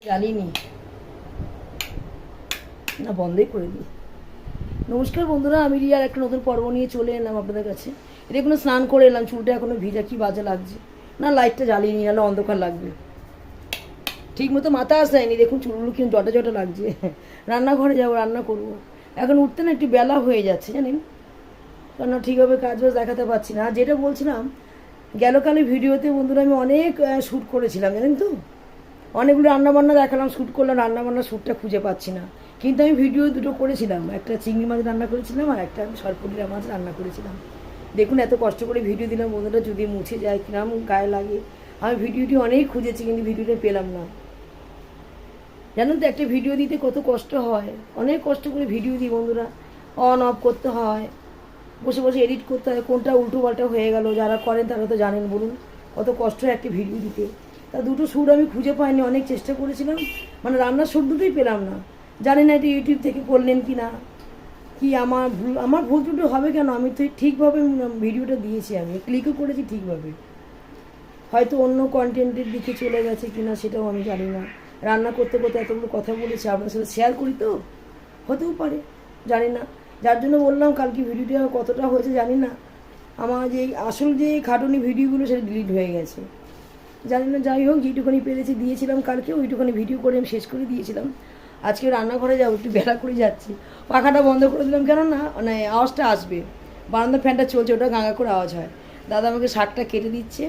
জানিনি না, বন্ধই করে দিই। নমস্কার বন্ধুরা, আমি রিয়ার একটা নতুন পর্ব নিয়ে চলে এলাম আপনাদের কাছে। এটা এখনো স্নান করে এলাম, চুলটা এখনো ভিজা, কি বাজে লাগছে না। লাইটটা জ্বালিয়ে নিয়ে নাহলে অন্ধকার লাগবে। ঠিক মতো মাথা আসায়নি, দেখুন চুলগুলো কিন্তু জটা জটা লাগছে। রান্নাঘরে যাবো, রান্না করবো। এখন উঠতে না একটু বেলা হয়ে যাচ্ছে জানেন, কারণ ঠিকভাবে কাজ বাজ দেখাতে পারছি না। আর যেটা বলছিলাম, গেলকালে ভিডিওতে বন্ধুরা আমি অনেক শ্যুট করেছিলাম জানেন তো, অনেকগুলো রান্নাবান্না দেখালাম, শ্যুট করলাম, রান্নাবান্নার শ্যুটটা খুঁজে পাচ্ছি না। কিন্তু আমি ভিডিও দুটো করেছিলাম, একটা চিংড়ি মাছ রান্না করেছিলাম আর একটা আমি সরপুরিয়া মাছ রান্না করেছিলাম। দেখুন এত কষ্ট করে ভিডিও দিলাম বন্ধুরা, যদি মুছে যায় কিরম গায়ে লাগে। আমি ভিডিওটি অনেক খুঁজেছি কিন্তু ভিডিওটা পেলাম না। জানেন তো একটা ভিডিও দিতে কত কষ্ট হয়, অনেক কষ্ট করে ভিডিও দিই বন্ধুরা। অন অফ করতে হয়, বসে বসে এডিট করতে হয়, কোনটা উল্টো পাল্টা হয়ে গেল, যারা করেন তারা তো জানেন। বলুন কত কষ্ট হয় একটা ভিডিও দিতে। তা দুটো শ্যুট আমি খুঁজে পাইনি, অনেক চেষ্টা করেছিলাম, মানে রান্নার শ্যুট দুটোই পেলাম না। জানি না এটা ইউটিউব থেকে করলেন কি না, কি আমার ভুল ত্রুটি হবে কেন। আমি তো ঠিকভাবে ভিডিওটা দিয়েছি, আমি ক্লিকও করেছি ঠিকভাবে, হয়তো অন্য কন্টেন্টের দিকে চলে গেছে কিনা সেটাও আমি জানি না। রান্না করতে করতে এতগুলো কথা বলেছি, আপনার সাথে শেয়ার করি তো, হতেও পারে, জানি না। যার জন্য বললাম কালকে ভিডিওটা কতটা হয়েছে জানি না। আমার যে আসল যে খাটুনি ভিডিওগুলো সেটা ডিলিট হয়ে গেছে, জানি না। যাই হোক, যেটুখানি পেরেছি দিয়েছিলাম কালকে, ওইটুখানি ভিডিও করে আমি শেষ করে দিয়েছিলাম। আজকে রান্নাঘরে যাবো, একটু বেলা করে যাচ্ছি। পাখাটা বন্ধ করে দিলাম, কেন না মানে আওয়াজটা আসবে, বারান্দার ফ্যানটা চলছে, ওটা গাঙা করে আওয়াজ হয়। দাদা আমাকে শাকটা কেটে দিচ্ছে,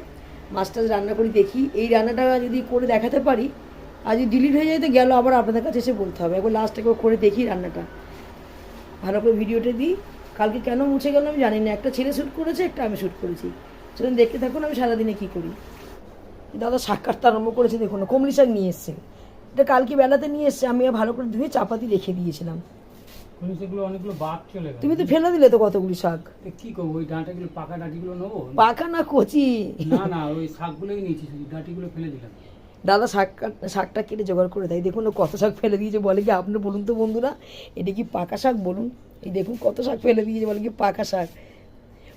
মাছটা রান্না করি দেখি। এই রান্নাটা যদি করে দেখাতে পারি, আর যদি ডিলিট হয়ে যায় তো গেল, আবার আপনাদের কাছে এসে বলতে হবে। একবার লাস্ট একবার করে দেখি রান্নাটা, ভালো করে ভিডিওটা দিই। কালকে কেন মুছে গেল আমি জানি না, একটা ছেলে শ্যুট করেছে, একটা আমি শ্যুট করেছি। সেদিন দেখতে থাকুন আমি সারাদিনে কী করি। দাদা শাক কাটতে আরম্ভ করেছে, দেখুন না কমলি শাক নিয়ে এসছে, এটা কালকে বেলাতে নিয়ে এসছে। আমি ভালো করে ধুয়ে চাপাতি রেখে দিয়েছিলাম। অনেকগুলো বাদ চলে গেল। তুমি তো ফেলে দিলে তো কতগুলি শাক। কি করবো, ওই ডাঁটাগুলো পাকা ডাঁটিগুলো নেবো? পাকা না কচি? না ওই শাকগুলোই নিয়েছি, ডাঁটিগুলো ফেলে দিলাম। দাদা শাকটা কেটে জোগাড় করে দেয়। দেখুন ও কত শাক ফেলে দিয়েছে, বলে কি আপনি বলুন তো বন্ধুরা, এটা কি পাকা শাক বলুন। এই দেখুন কত শাক ফেলে দিয়েছে, বলে কি পাকা শাক।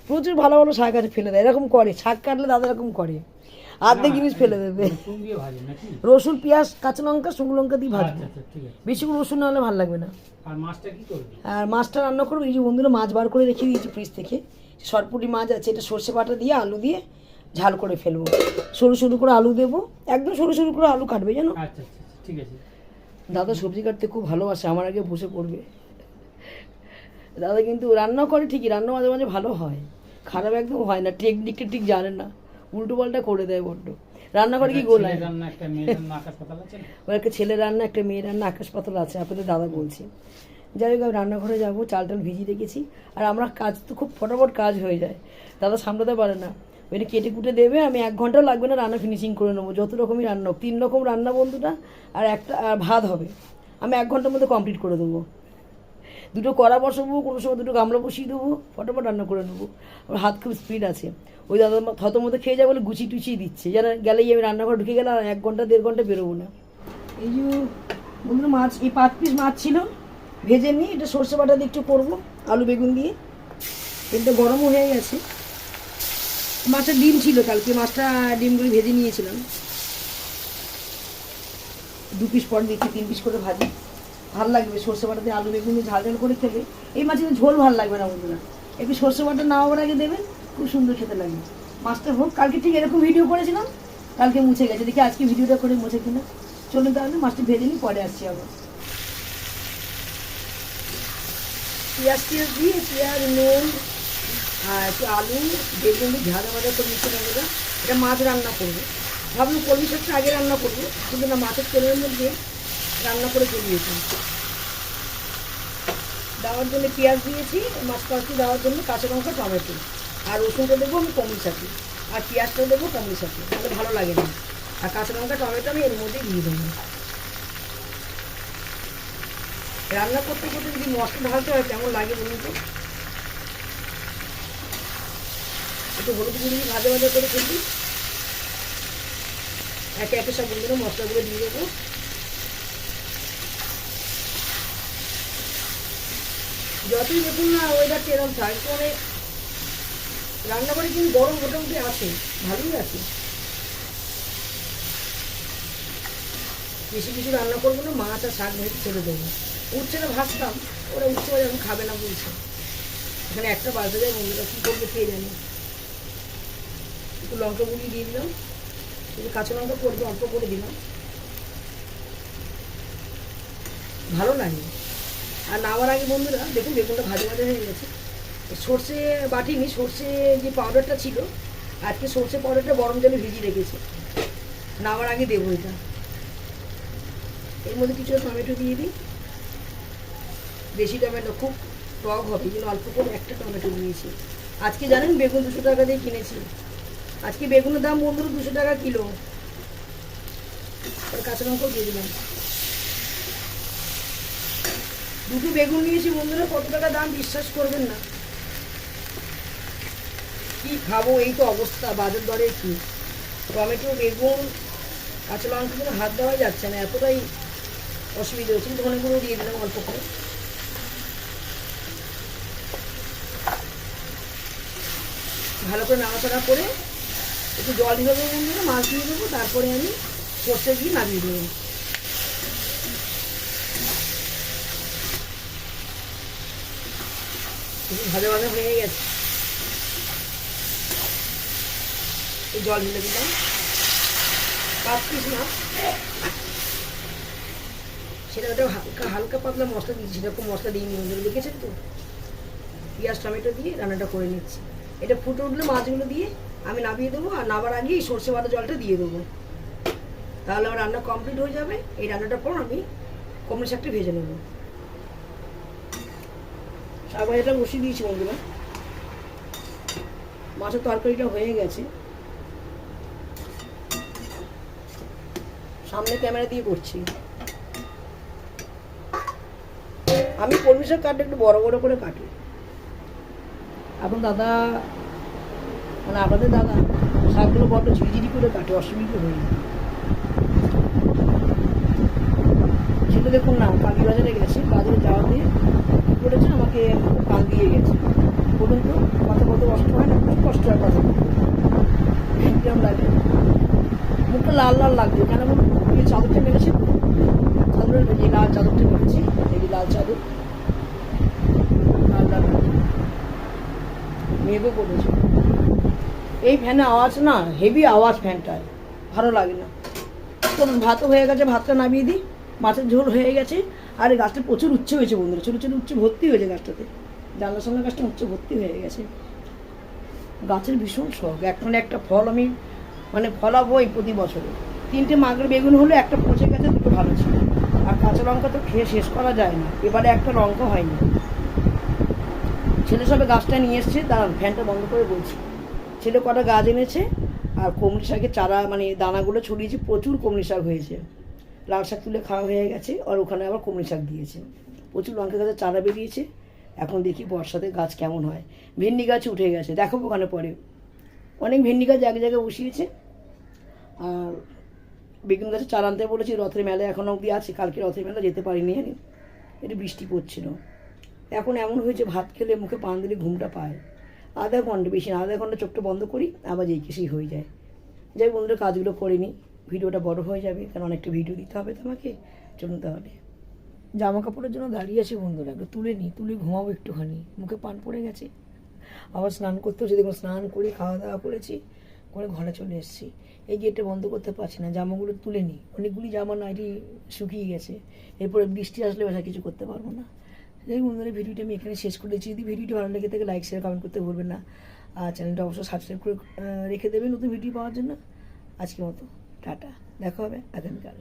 প্রচুর ভালো ভালো শাক আছে, ফেলে দেয়। এরকম করে শাক কাটলে দাদা এরকম করে, আর্ধেক জিনিস ফেলে দেবে। রসুন পেঁয়াজ কাঁচা লঙ্কা শুকনো লঙ্কা দিয়ে ভাজবে, বেশি করে রসুন না হলে ভালো লাগবে না। আর মাছটা কি করবে? আর মাছটা রান্না করবো, এই যে বন্ধুরা মাছ বার করে রেখে দিয়েছি ফ্রিজ থেকে, সরপুরি মাছ আছে, এটা সর্ষে বাটা দিয়ে আলু দিয়ে ঝাল করে ফেলবো। সরু সরু করে আলু দেবো, একদম সরু সরু করে আলু কাটবে জানো। আচ্ছা ঠিক আছে। দাদা সবজি কাটতে খুব ভালোবাসে, আমার আগে বসে পড়বে। দাদা কিন্তু রান্না করে ঠিকই, রান্না মাঝে মাঝে ভালো হয়, খারাপ একদম হয় না। টেকনিকটা ঠিক জানে না, উল্টো পাল্টা করে দেয় বড্ড। রান্না করে কি গোলায়, ওর একটা ছেলে রান্না একটা মেয়ে রান্না আকাশ পাতল আছে, আপনাদের দাদা বলছি। যাই হোক, আমি রান্নাঘরে যাবো, চাল টাল ভিজিয়ে রেখেছি। আর আমরা কাজ তো খুব ফটাফট কাজ হয়ে যায়, দাদা সামলাতে পারে না। ওইটা কেটে কুটে দেবে, আমি 1 ঘন্টাও লাগবে না, রান্না ফিনিশিং করে নেবো। যত রকমই রান্না হোক, 3 রকম রান্না বন্ধুটা, আর একটা ভাত হবে, আমি 1 ঘন্টার মধ্যে কমপ্লিট করে দেবো। দুটো কড়া বসাবো, কোনো সময় দুটো গামলা বসিয়ে দেবো, ফটাফট রান্না করে নেবো। আমার হাত খুব স্পিড আছে। ওই দাদা থত মতো খেয়ে যাবে বলে গুছিয়ে টুচিয়ে দিচ্ছে, যেন গেলেই আমি রান্নাঘরে ঢুকে গেলে আর 1 ঘন্টা 1.5 ঘন্টা বেরোবো না। এই যে বন্ধুরা মাছ, এই 5 পিস মাছ ছিল, ভেজে নিই। এটা সর্ষে বাটা দিয়ে একটু করবো, আলু বেগুন দিয়ে। তেলটা গরমও হয়ে গেছে। মাছটা ডিম ছিল কালকে, মাছটা ডিমগুলি ভেজে নিয়েছিলাম। 2 পিস পর দিচ্ছি, 3 পিস করে ভাজি, ভাল লাগবে। সর্ষে বাটা দিয়ে আলু বেগুন দিয়ে ঝাল ঝাল করে খেলে। এই মাছের ঝোল ভাল লাগবে না বন্ধুরা, একটু সর্ষে বাটা না হওয়ার আগে দেবেন, খুব সুন্দর খেতে লাগবে। মাছটা হোক, কালকে ঠিক এরকম ভিডিও করেছিলাম, কালকে মুছে গেছে, দেখি আজকে ভিডিওটা করে মুছে কিনা। চলুন তাহলে মাছটা ভেজে নিই, পরে আসছি আবার। পেঁয়াজ দিয়ে, পেঁয়াজ নুন আর একটু আলু বেগুন দিয়ে ঝাঁঝা ভাজা করে মিশে নেবো। এটা মাছ রান্না করবো, ভাবলাম কলমি শাকটা আগে রান্না করবো, কিন্তু না, মাছের তেলের মধ্যে রান্না করে চলিয়েছি। দেওয়ার জন্য পেঁয়াজ দিয়েছি, মাছ পাখি দেওয়ার জন্য কাঁচা লঙ্কা টমেটো, আর রসুনটা দেবো আমি কমলি শাকে, আর পেঁয়াজটা দেবো কমলি শাকে, তাহলে ভালো লাগে না। আর কাঁচা লঙ্কা টমেটো আমি এর মধ্যেই দিয়ে দেবো। রান্না করতে করতে যদি মশলা ঢালতে হয় কেমন লাগে বলুন তো। একটু হলুদ গুঁড়ি ভাজা ভাজা করে ফেলবি, একে একে সব বন্ধুরা মশলাগুলো দিয়ে দেবো। যতই দেখুন না ওয়েদারটা এরকম থাক, মানে রান্নাঘরে কিন্তু গরম মোটামুটি আছে, ভালোই আছে। বেশি কিছু রান্না করবো না, মাছ আর শাক ভেজে ছেড়ে দেবো। উচ্ছেটা ভাজতাম, ওরা উচ্ছে ভাজা এখন খাবে না বলছে। এখানে একটা বাজতে যায়, বন্ধুরা কী করবে খেয়ে জানি। একটু লঙ্কা গুঁড়ি দিয়ে দিলাম, একটু কাঁচা লঙ্কা করবো অল্প করে দিলাম, ভালো লাগে। আর নামার আগে বন্ধুরা দেখুন বেগুনটা ভাজা ভাজা হয়ে গেছে। সর্ষে বাটিনি, সর্ষে যে পাউডারটা ছিল আজকে সর্ষে পাউডারটা গরম জলে ভিজিয়ে রেখেছে, নামার আগে দেবো এটা। এর মধ্যে কিছু টমেটো দিয়ে দিই, বেশি টমেটো খুব টক হবে কিন্তু অল্প করে একটা টমেটো দিয়েছি। আজকে জানেন বেগুন 200 টাকা দিয়ে কিনেছি। আজকে বেগুনের দাম বন্ধুরা 200 টাকা কিলো। আর কাঁচা লঙ্কাও দিয়ে দিলাম। দুটো বেগুন নিয়েছি বন্ধুরা, কত টাকা দাম বিশ্বাস করবেন না। কি খাবো এই তো অবস্থা, বাজার দরে কি টমেটো বেগুন কাঁচা লঙ্কা করে হাত দেওয়া যাচ্ছে না, এতটাই অসুবিধা হচ্ছে। কিন্তু অনেকগুলো দিয়ে দিলাম অল্প করে। ভালো করে নাড়াচাড়া করে একটু জল দিয়ে দেবো বন্ধুরা, মাছ দিয়ে দেবো, তারপরে আমি সর্ষে দিয়ে নামিয়ে দেবো। ভাজা ভাজা হয়ে গেছে, এই জল ঢেলে দিলাম। 5 পিস না, সেটা ওটা হালকা হালকা পাতলা মশলা দিয়েছি, সেরকম মশলা দিইনি বন্ধুরা, দেখেছেন তো। পেঁয়াজ টমেটো দিয়ে রান্নাটা করে নিচ্ছি। এটা ফুটে উঠলে মাছগুলো দিয়ে আমি নামিয়ে দেবো, আর নামার আগে এই সর্ষে বাটা জলটা দিয়ে দেবো, তাহলে আমার রান্না কমপ্লিট হয়ে যাবে। এই রান্নাটার পর আমি কমলা শাকটা ভেজে নেবো। শাক ভাজাটা বসিয়ে দিয়েছি বন্ধুরা, মাছের তরকারিটা হয়ে গেছে। সামনে ক্যামেরা দিয়ে করছি। আমি কলমি শাক কাটলে একটু বড় বড় করে কাটি। এখন দাদা মানে আপনাদের দাদা শাকগুলো বড্ড ঝিরিঝিরি করে কাটে, অসুবিধা হয়ে যায়। সেটা দেখুন না, কালী বাজারে গেছে, বাজারে যাওয়া দিয়ে কী করেছে, আমাকে কান দিয়ে গেছে। বলুন তো কথা বলতে কষ্ট হয় না? খুব কষ্ট হয় কথা বলতে, কেমন লাগে, মুখটা লাল লাল লাগছে। কেন বলুন, এই চাদরটা মেরেছে, চাদরের এই লাল চাদরটা মেরেছি, এই লাল চাদর লাল লাল মেঘও পড়েছে। এই ফ্যানে আওয়াজ না, হেভি আওয়াজ ফ্যানটায়, ভালো লাগে না। তো ভাতও হয়ে গেছে, ভাতটা নামিয়ে দিই। মাছের ঝোল হয়ে গেছে। আর এই গাছটা প্রচুর উচ্ছে হয়েছে বন্ধুরা, ছোটো ছোটো উচ্ছে ভর্তি হয়েছে গাছটাতে। জানলার সামনে গাছটা উচ্ছে ভর্তি হয়ে গেছে। গাছের ভীষণ শখ, এখন একটা ফল আমি মানে ফলাবোই প্রতি বছরে। 3টে মাগের বেগুন হলো, একটা পচে গেছে, 2টো ভালো ছিল। আর কাঁচা লঙ্কা তো খেয়ে শেষ করা যায় না, এবারে একটা লঙ্কা হয়নি। ছেলে সবে গাছটা নিয়ে এসছে, দাঁড়ান ফ্যানটা বন্ধ করে বলছি। ছেলে কটা গাছ এনেছে, আর কমলি শাকের চারা মানে দানাগুলো ছড়িয়েছে, প্রচুর কমলি শাক হয়েছে। লাল শাক তুলে খাওয়া হয়ে গেছে, আর ওখানে আবার কমলি শাক দিয়েছে। প্রচুর লঙ্কা গাছের চারা বেরিয়েছে। এখন দেখি বর্ষাতে গাছ কেমন হয়। ভেন্ডি গাছ উঠে গেছে, দেখাবো ওখানে পরে। অনেক ভেন্ডি গাছ এক জায়গায় বসিয়েছে। আর বেগুন গাছে চারা আনতে বলেছি, রথের মেলায় এখনও অবধি আছে, কালকে রথের মেলা যেতে পারিনি জানি, একটু বৃষ্টি পড়ছিল। এখন এমন হয়েছে ভাত খেলে মুখে পান দিলে ঘুমটা পায়। আধা ঘন্টা, বেশি না, আধা ঘন্টা চোখটা বন্ধ করি, আবার যেই কিছুই হয়ে যায়। যাই বন্ধুরা, কাজগুলো করে নিই, ভিডিওটা বড় হয়ে যাবে, কারণ অনেকটা ভিডিও দিতে হবে তো আমাকে। চলুন তাহলে, জামা কাপড়ের জন্য দাঁড়িয়ে আছি বন্ধুরা, একটু তুলে নিই, তুলে ঘুমাবো একটুখানি, মুখে পান পড়ে গেছে। আবার স্নান করতে হচ্ছে, দেখুন স্নান করে খাওয়া দাওয়া করেছি, করে ঘরে চলে এসেছি। এই গেটটা বন্ধ করতে পারছি না, জামাগুলো তুলে নিই, অনেকগুলি জামা নাইটি শুকিয়ে গেছে। এরপরে বৃষ্টি আসলে বেশি কিছু করতে পারবো না। এই বন্ধুরা, ভিডিওটি আমি এখানে শেষ করে দিচ্ছি। যদি ভিডিওটি ভালো লেগে থাকে লাইক শেয়ার কমেন্ট করতে ভুলবেন না। আর চ্যানেলটা অবশ্যই সাবস্ক্রাইব করে রেখে দেবেন নতুন ভিডিও পাওয়ার জন্য। আজকের মতো টাটা, দেখা হবে আগামীকাল।